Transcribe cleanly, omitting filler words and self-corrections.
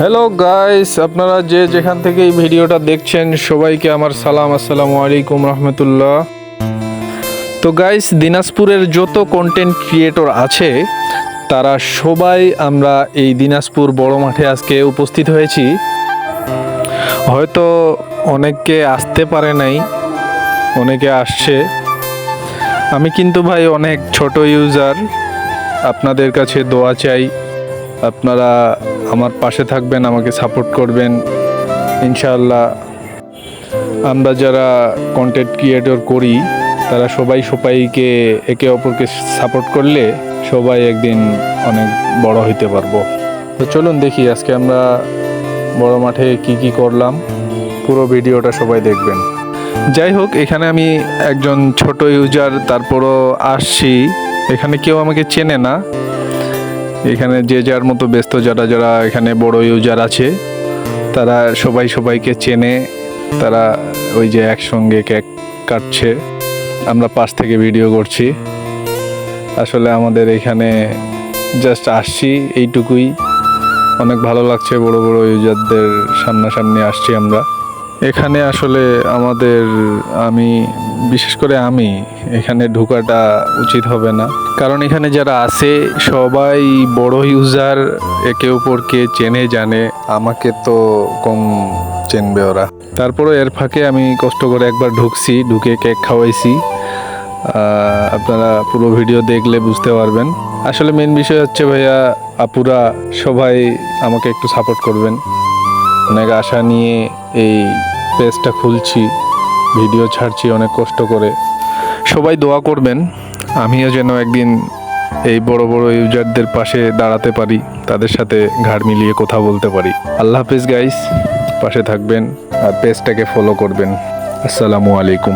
Hello guys, আপনারা যে যেখান থেকে এই ভিডিওটা দেখছেন সবাইকে আমার সালাম, আসসালামু আলাইকুম রহমতুল্লাহ। তো গাইস, দিনাজপুরের যত কন্টেন্ট ক্রিয়েটর আছে তারা সবাই আমরা এই দিনাজপুর বড় মাঠে আজকে উপস্থিত হয়েছি। হয়তো অনেকে আসতে পারে নাই, অনেকে আসছে। আমি কিন্তু ভাই অনেক ছোট ইউজার, আপনাদের কাছে দোয়া চাই। আপনারা আমার পাশে থাকবেন, আমাকে সাপোর্ট করবেন ইনশাআল্লাহ। আমরা যারা কন্টেন্ট ক্রিয়েটর করি তারা সবাইকে একে অপরকে সাপোর্ট করলে সবাই একদিন অনেক বড় হইতে পারবো। তো চলুন দেখি আজকে আমরা বড় মাঠে কি করলাম, পুরো ভিডিওটা সবাই দেখবেন। যাই হোক, এখানে আমি একজন ছোট ইউজার, তারপরও আসছি। এখানে কেউ আমাকে চেনে না, এখানে যে যার মতো ব্যস্ত। যারা এখানে বড় ইউজার আছে তারা সবাইকে চেনে, তারা ওই যে একসঙ্গে কেক কাটছে, আমরা পাশ থেকে ভিডিও করছি। আসলে আমাদের এখানে জাস্ট আসছি এইটুকুই, অনেক ভালো লাগছে। বড় ইউজারদের সামনাসামনি আসছি আমরা এখানে। আসলে বিশেষ করে আমি এখানে ঢোকাটা উচিত হবে না, কারণ এখানে যারা আছে সবাই বড় ইউজার, একে অপরকে চেনে জানে। আমাকে তো কম চেনবে ওরা। তারপরে এর ফাঁকে আমি কষ্ট করে একবার ঢুকে কেক খাওয়াইছি। আপনারা পুরো ভিডিও দেখলে বুঝতে পারবেন। আসলে মেন বিষয় হচ্ছে ভাইয়া, আপুরা সবাই আমাকে একটু সাপোর্ট করবেন। অনেক আশা নিয়ে এই পেজটা খুলছি, ভিডিও ছাড়ছি অনেক কষ্ট করে। সবাই দোয়া করবেন আমিও যেন একদিন এই বড় ইউজারদের পাশে দাঁড়াতে পারি, তাদের সাথে ঘাড় মিলিয়ে কথা বলতে পারি। আল্লাহ হাফেজ গাইস, পাশে থাকবেন আর পেজটাকে ফলো করবেন। আসসালামু আলাইকুম।